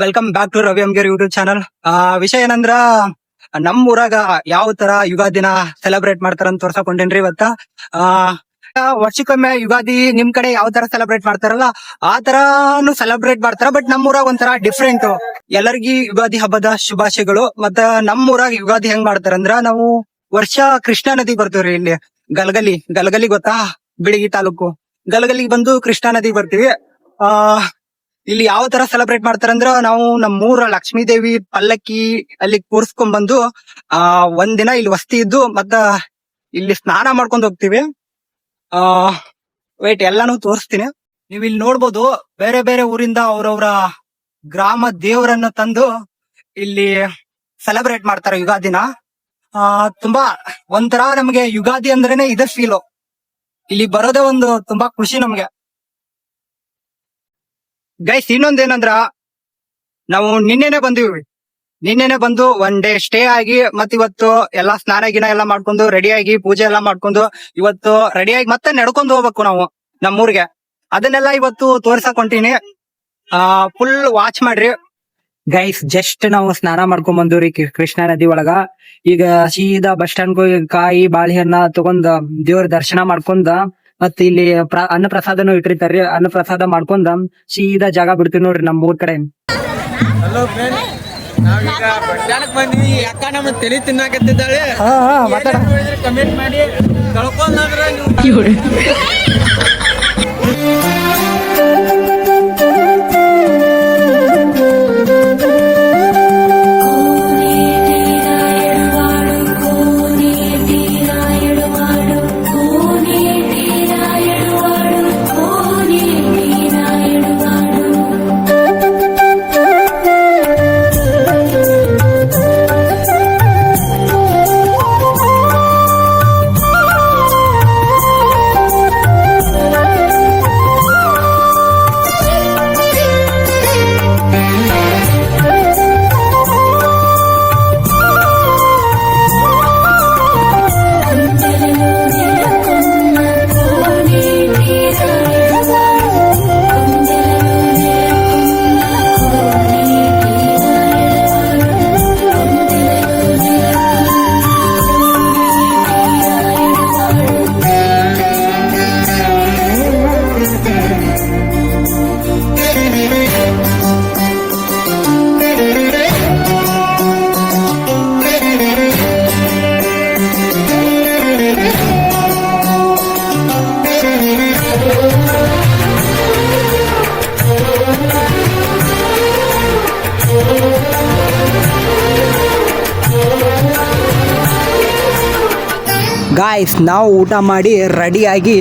Welcome back to Ravi Amger YouTube channel. ವಿಷಯ ಏನಂದ್ರ ನಮ್ ಊರಾಗ ಯಾವ ತರ ಯುಗಾದಿನ ಸೆಲೆಬ್ರೇಟ್ ಮಾಡ್ತಾರಂತ ತೋರ್ಸಕೊಂಡೇನ್ರಿ ಇವತ್ತ. ವರ್ಷಕ್ಕೊಮ್ಮೆ ಯುಗಾದಿ ನಿಮ್ ಕಡೆ ಯಾವ ತರ ಸೆಲೆಬ್ರೇಟ್ ಮಾಡ್ತಾರಲ್ಲ ಆ ತರಾನು ಸೆಲೆಬ್ರೇಟ್ ಮಾಡ್ತಾರ. ಬಟ್ ನಮ್ ಊರಾಗ ಒಂಥರ ಡಿಫ್ರೆಂಟ್. ಎಲ್ಲರಿಗೂ ಯುಗಾದಿ ಹಬ್ಬದ ಶುಭಾಶಯಗಳು. ಮತ್ತ ನಮ್ ಊರಾಗ ಯುಗಾದಿ ಹೆಂಗ್ ಮಾಡ್ತಾರಂದ್ರ, ನಾವು ವರ್ಷ ಕೃಷ್ಣಾ ನದಿ ಬರ್ತೀವ್ರಿ. ಇಲ್ಲಿ ಗಲಗಲಿ ಗೊತ್ತಾ? ಬಿಳಿಗಿ ತಾಲೂಕು ಗಲಗಲಿಗೆ ಬಂದು ಕೃಷ್ಣಾ ನದಿ ಬರ್ತೀವಿ. ಆ ಇಲ್ಲಿ ಯಾವ ತರ ಸೆಲೆಬ್ರೇಟ್ ಮಾಡ್ತಾರಂದ್ರ, ನಾವು ನಮ್ಮೂರ ಲಕ್ಷ್ಮೀ ದೇವಿ ಪಲ್ಲಕ್ಕಿ ಅಲ್ಲಿ ಕೂರ್ಸ್ಕೊಂಡ್ ಬಂದು ಒಂದಿನ ಇಲ್ಲಿ ವಸ್ತಿ ಇದ್ದು ಮತ್ತ ಇಲ್ಲಿ ಸ್ನಾನ ಮಾಡ್ಕೊಂಡ್ ಹೋಗ್ತಿವಿ. ವೇಟ್ ಎಲ್ಲಾನು ತೋರಿಸ್ತೀನಿ. ನೀವ್ ಇಲ್ಲಿ ನೋಡ್ಬೋದು, ಬೇರೆ ಬೇರೆ ಊರಿಂದ ಅವ್ರವ್ರ ಗ್ರಾಮ ದೇವರನ್ನ ತಂದು ಇಲ್ಲಿ ಸೆಲೆಬ್ರೇಟ್ ಮಾಡ್ತಾರೆ ಯುಗಾದಿನ. ತುಂಬಾ ಒಂಥರ ನಮ್ಗೆ ಯುಗಾದಿ ಅಂದ್ರೇನೆ ಇದೇ ಫೀಲು. ಇಲ್ಲಿ ಬರೋದೇ ಒಂದು ತುಂಬಾ ಖುಷಿ ನಮ್ಗೆ. ಗೈಸ್, ಇನ್ನೊಂದೇನಂದ್ರ, ನಾವು ನಿನ್ನೆನೆ ಬಂದು ಒನ್ ಡೇ ಸ್ಟೇ ಆಗಿ ಮತ್ ಇವತ್ತು ಎಲ್ಲಾ ಸ್ನಾನ ಗಿನ ಎಲ್ಲಾ ಮಾಡ್ಕೊಂಡು ರೆಡಿ ಆಗಿ ಪೂಜೆ ಎಲ್ಲಾ ಮಾಡ್ಕೊಂಡು ಇವತ್ತು ರೆಡಿ ಆಗಿ ಮತ್ತೆ ನಡ್ಕೊಂಡು ಹೋಗ್ಬೇಕು ನಾವು ನಮ್ಮೂರ್ಗೆ. ಅದನ್ನೆಲ್ಲ ಇವತ್ತು ತೋರ್ಸಕ್ ಹೊಂಟೀನಿ. ಫುಲ್ ವಾಚ್ ಮಾಡ್ರಿ ಗೈಸ್. ಜಸ್ಟ್ ನಾವು ಸ್ನಾನ ಮಾಡ್ಕೊಂಡ್ ಬಂದಿವ್ರಿ ಕೃಷ್ಣಾ ನದಿ ಒಳಗ. ಈಗ ಸೀದಾ ಬಸ್ ಸ್ಟ್ಯಾಂಡ್ ಕಾಯಿ ಬಾಳೆಹಣ್ಣ ತಗೊಂಡ್ ದೇವ್ರ ದರ್ಶನ ಮಾಡ್ಕೊಂಡ ಮತ್ ಇಲ್ಲಿ ಅನ್ನ ಪ್ರಸಾದನು ಇಟ್ಟಿರ್ತಾರ್ರಿ. ಅನ್ನ ಪ್ರಸಾದ ಮಾಡ್ಕೊಂಡ ಸೀದಾ ಜಾಗ ಬಿಡ್ತೀವಿ ನೋಡ್ರಿ ನಮ್ ಊರ್ ಕಡೆ. ಹಲೋ ಫ್ರೆಂಡ್, ನಾವೀಗ ಬಸ್ ಸ್ಟ್ಯಾಂಡ್ ಬಂದ್ವಿ. ಅಕ್ಕ ನಮ್ಮ ತಲೆ ತಿನ್ನಾಕತ್ತಿದ್ದಾಳೆ. ಕಮೆಂಟ್ ಮಾಡಿ ಕಳ್ಕೊಂಡ್ರೆ ನೀವು ಗಾಯ್ಸ್, ನಾವು ಊಟ ಮಾಡಿ ರೆಡಿಯಾಗಿ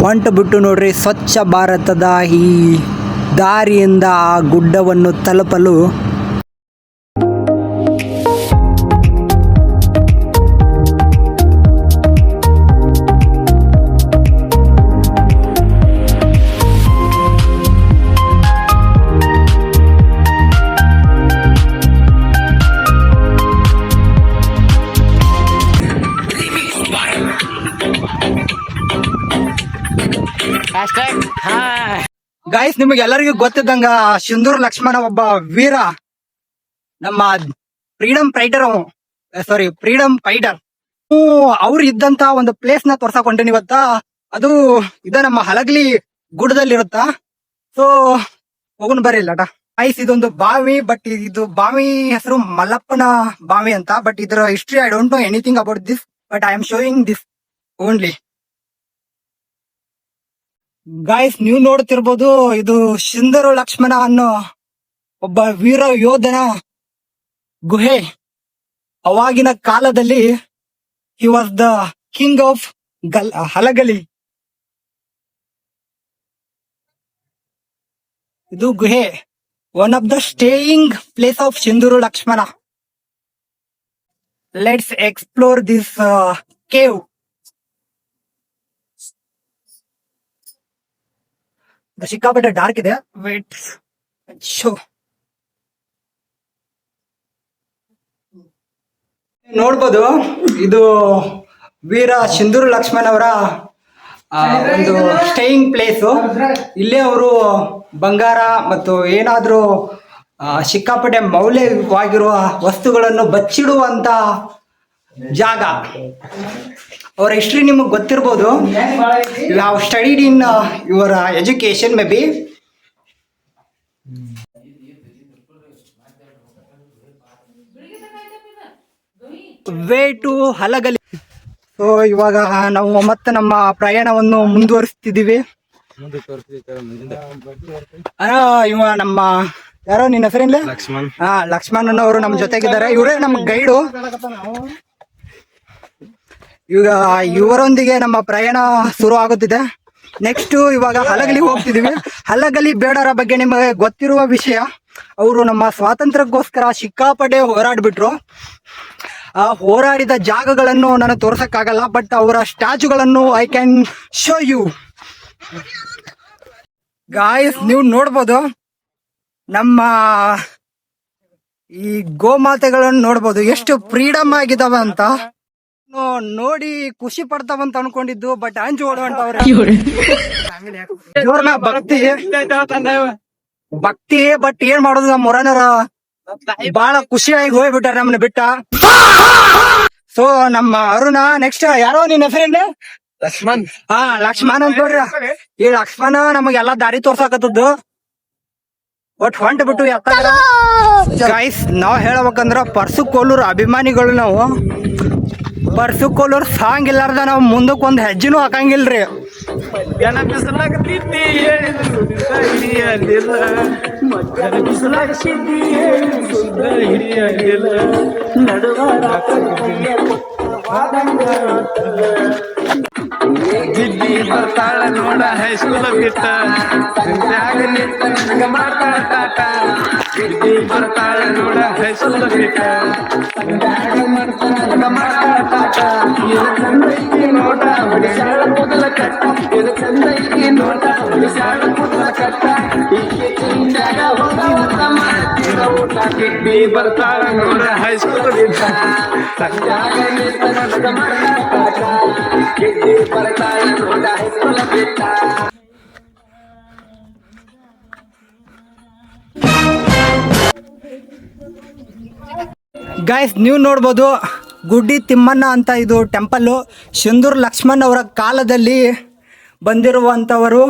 ಹೊಂಟು ಬಿಟ್ಟು ನೋಡ್ರಿ ಸ್ವಚ್ಛ ಭಾರತದ ಈ ದಾರಿಯಿಂದ ಆ ಗುಡ್ಡವನ್ನು ತಲುಪಲು. ಗಾಯ್ಸ್, ನಿಮಗೆ ಎಲ್ಲರಿಗೂ ಗೊತ್ತಿದ್ದಂಗ ಸಿಂಧೂರ್ ಲಕ್ಷ್ಮಣ ಒಬ್ಬ ವೀರ, ನಮ್ಮ ಫ್ರೀಡಮ್ ಫೈಟರ್. ಅವ್ರು ಇದ್ದಂತ ಒಂದು ಪ್ಲೇಸ್ ನ ತೋರ್ಸಕೊಂಡೇನಿ ಇವತ್ತ. ಅದು ನಮ್ಮ ಹಲಗಲಿ ಗುಡ್ಡದಲ್ಲಿರುತ್ತ. ಸೊ ಹೋಗೋಣ ಬರ್ರಿ ಲಟ. ಗಾಯ್ಸ್, ಇದೊಂದು ಬಾವಿ. ಬಟ್ ಇದು ಬಾವಿ ಹೆಸರು ಮಲ್ಲಪ್ಪನ ಬಾವಿ ಅಂತ. ಬಟ್ ಇದರ history I don't know anything about this, but I am showing this only. Guys, ನೀವು ನೋಡ್ತಿರ್ಬೋದು, ಇದು ಸಿಂಧೂರು ಲಕ್ಷ್ಮಣ ಅನ್ನೋ ಒಬ್ಬ ವೀರ ಯೋಧನ ಗುಹೆ. ಅವಾಗಿನ ಕಾಲದಲ್ಲಿ he was the king of Halagali. ಇದು ಗುಹೆ, one of the staying place of Sindhuru Lakshmana. Let's explore this cave. ಸಿಕ್ಕಾಪಟ್ಟೆ ಡಾರ್ಕ್ ಇದೆ. ವೇಟ್, ಶೋ ನೋಡ್ಬೋದು, ಇದು ವೀರ ಸಿಂಧೂರು ಲಕ್ಷ್ಮಣ್ ಅವರ ಒಂದು ಸ್ಟೇಯಿಂಗ್ ಪ್ಲೇಸ್. ಇಲ್ಲೇ ಅವರು ಬಂಗಾರ ಮತ್ತು ಏನಾದ್ರೂ ಸಿಕ್ಕಾಪಟ್ಟೆ ಮೌಲ್ಯವಾಗಿರುವ ವಸ್ತುಗಳನ್ನು ಬಚ್ಚಿಡುವಂತ ಜಾಗ. ಅವರ ಹಿಸ್ಟ್ರಿ ನಿಮಗೆ ಗೊತ್ತಿರ್ಬೋದು. You have studied in your education maybe. Way to Halagali. So ಇವಾಗ ನಾವು ಮತ್ತೆ ನಮ್ಮ ಪ್ರಯಾಣವನ್ನು ಮುಂದುವರಿಸ್ತಿದ್ದೀವಿ. ಇವ ನಮ್ಮ ಯಾರೋ ನಿನ್ನ ಹೆಸರಿಲ್ಲ? ಲಕ್ಷ್ಮಣ್ ಅವರು ನಮ್ಮ ಜೊತೆಗಿದ್ದಾರೆ. ಇವರೇ ನಮ್ಮ ಗೈಡು. ಈಗ ಇವರೊಂದಿಗೆ ನಮ್ಮ ಪ್ರಯಾಣ ಶುರು ಆಗುತ್ತಿದೆ. ನೆಕ್ಸ್ಟ್ ಇವಾಗ ಹಲಗಲಿ ಹೋಗ್ತಿದೀವಿ. ಹಲಗಲಿ ಬೇಡರ ಬಗ್ಗೆ ನಿಮಗೆ ಗೊತ್ತಿರುವ ವಿಷಯ, ಅವರು ನಮ್ಮ ಸ್ವಾತಂತ್ರ್ಯಕ್ಕೋಸ್ಕರ ಸಿಕ್ಕಾಪಟ್ಟೆ ಹೋರಾಡ್ಬಿಟ್ರು. ಆ ಹೋರಾಡಿದ ಜಾಗಗಳನ್ನು ನಾನು ತೋರ್ಸಕ್ಕಾಗಲ್ಲ, ಬಟ್ ಅವರ ಸ್ಟ್ಯಾಚುಗಳನ್ನು I can show you guys. ನೀವು ನೋಡ್ಬೋದು ನಮ್ಮ ಈ ಗೋಮಾತೆಗಳನ್ನು ನೋಡ್ಬೋದು ಎಷ್ಟು ಫ್ರೀಡಮ್ ಆಗಿದಾವ ಅಂತ. ನೋಡಿ ಖುಷಿ ಪಡ್ತಾವಂತ ಅನ್ಕೊಂಡಿದ್ದು, ಬಟ್ ಅಂಜು ಓಡುವಂತವ್ರೆ. ಇವ್ರ ಭಕ್ತಿ ಬಟ್ ಏನ್ ಮಾಡೋದು, ನಮ್ಮ ಮೊರನರ ಬಹಳ ಖುಷಿಯಾಗಿ ಹೋಗ್ಬಿಟ್ಟಾರ ನಮ್ಮನ್ನ ಬಿಟ್ಟ. ಸೊ ನಮ್ಮ ಅರುಣ. ನೆಕ್ಸ್ಟ್ ಯಾರೋ ನಿನ್ನ ಹೆಸರೇನು? ಲಕ್ಷ್ಮಣ್. ಲಕ್ಷ್ಮಣ್ ಅಂತ ನೋಡ್ರಿ. ಈ ಲಕ್ಷ್ಮಣ ನಮಗೆಲ್ಲಾ ದಾರಿ ತೋರ್ಸಾಕತ್ತದ್ದು. ಒಟ್ ಹೊಂಟ ಬಿಟ್ಟು ಗೈಸ್, ನಾವ್ ಹೇಳ್ಬೇಕಂದ್ರ ಪರ್ಸು ಕೋಲೂರ್ ಅಭಿಮಾನಿಗಳು ನಾವು. ಪರ್ಸು ಕೋಲೂರ್ ಸಾಂಗ್ ಇಲ್ಲಾರ್ದ ನಾವು ಮುಂದಕ್ಕೆ ಒಂದ್ ಹೆಜ್ಜೆನೂ ಹಾಕಂಗಿಲ್ರಿ. ಗಿಡ್ಡಿ ಬರ್ತಾಳ ನೋಡ ಹೈಸ್ಕೂಲ ಬಿಟ್ಟ ಮಾತಾಟ. ಗಿಡ್ಡಿ ಬರ್ತಾಳ ನೋಡ ಹೈಸ್ಕೂಲ ಬಿಟ್ಟ ಮಾತಾಟ. ನೋಟ ಬಿಡಿಸಾಳ ಮೊದಲ ಕಟ್ಟ, ಇದು ಚಂದೈತಿ ನೋಟ ಬಿಡಿಸಾಳ ಮೊದಲ ಕಟ್ಟ. ಮಾಡ್ತೀರ ಊಟ. ಗಿಡ್ಡಿ ಬರ್ತಾಳ ನೋಡ ಹೈಸ್ಕೂಲ ಬಿಟ್ಟ ಮಾತಾಟ. ಗಿಡ್ಡಿ ಬರ್ತಾಳ ನೋಡ ಹೈಸ್ಕೂಲ ಬಿಟ್ಟ. ಗೈಸ್, ನೀವು ನೋಡ್ಬೋದು ಗುಡ್ಡಿ ತಿಮ್ಮಣ್ಣ ಅಂತ ಇದು ಟೆಂಪಲ್ಲು. ಸಿಂಧೂರ್ ಲಕ್ಷ್ಮಣ್ ಅವರ ಕಾಲದಲ್ಲಿ ಬಂದಿರುವಂಥವರು.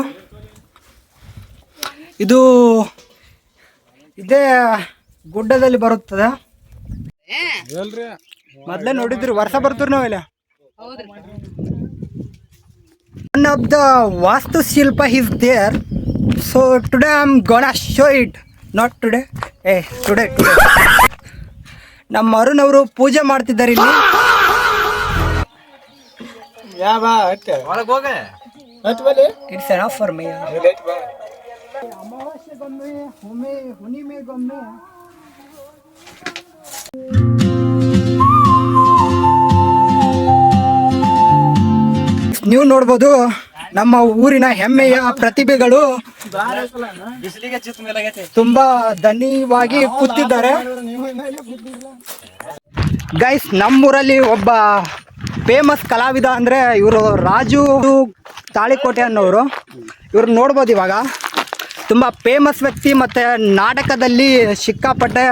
ಇದು ಇದೇ ಗುಡ್ಡದಲ್ಲಿ ಬರುತ್ತದೆ. ಮೊದಲೇ ನೋಡಿದ್ರಿ, ವರ್ಷ ಬರ್ತೀರಿ ನಾವೆಲ್ಲ. ಒನ್ ಆಫ್ ದ ವಾಸ್ತುಶಿಲ್ಪ is there. So today I'm gonna show it. Not today. Today. ನಮ್ಮ ಅರುಣ್ ಅವರು ಪೂಜೆ ಮಾಡ್ತಿದ್ದಾರೆ ಇಲ್ಲಿ. It's enough for me. ಅಮಾವಾಸ್ಯೆಗೊಮ್ಮೆ ಹುಣ್ಣಿಮೆಗೊಮ್ಮೆ ನೀವು ನೋಡ್ಬೋದು ನಮ್ಮ ಊರಿನ ಹೆಮ್ಮೆಯ ಪ್ರತಿಭೆಗಳು ತುಂಬಾ ಧನ್ಯವಾಗಿ ಕೂತಿದ್ದಾರೆ. ಗೈಸ್, ನಮ್ಮೂರಲ್ಲಿ ಒಬ್ಬ ಫೇಮಸ್ ಕಲಾವಿದ ಅಂದ್ರೆ ಇವರು ರಾಜು ತಾಳಿಕೋಟೆ ಅನ್ನೋರು. ಇವ್ರು ನೋಡ್ಬೋದು ಇವಾಗ ತುಂಬಾ ಫೇಮಸ್ ವ್ಯಕ್ತಿ, ಮತ್ತೆ ನಾಟಕದಲ್ಲಿ ಸಿಕ್ಕಾಪಟ್ಟೆ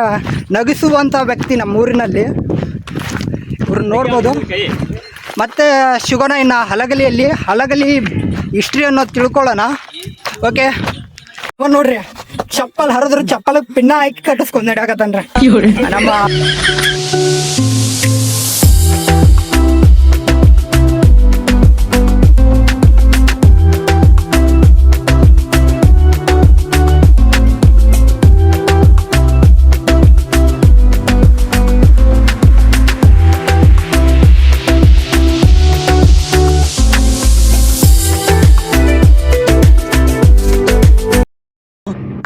ನಗಿಸುವಂತ ವ್ಯಕ್ತಿ ನಮ್ಮ ಊರಿನಲ್ಲಿ. ಇವ್ರು ನೋಡ್ಬೋದು. ಮತ್ತೆ ಸಿಗೋಣ ಇನ್ನು ಹಲಗಲಿ ಹಿಸ್ಟ್ರಿ ಅನ್ನೋದು ತಿಳ್ಕೊಳ್ಳೋಣ. ಓಕೆ, ನೋಡ್ರಿ ಚಪ್ಪಲ್ ಹರಿದ್ರು ಚಪ್ಪಲ್ ಪಿನ್ನ ಹಾಕಿ ಕಟ್ಟಿಸ್ಕೊಂಡ್ ನಡ್ಯಾಕತ್ತನ್ರಿ ನಮ್ಮ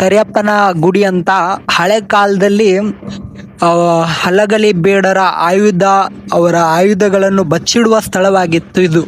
ಕರಿಯಪ್ಪನ ಗುಡಿ ಅಂತ. ಹಳೆ ಕಾಲದಲ್ಲಿ ಹಲಗಲಿ ಬೇಡರ ಅವರ ಆಯುಧಗಳನ್ನು ಬಚ್ಚಿಡುವ ಸ್ಥಳವಾಗಿತ್ತು ಇದು.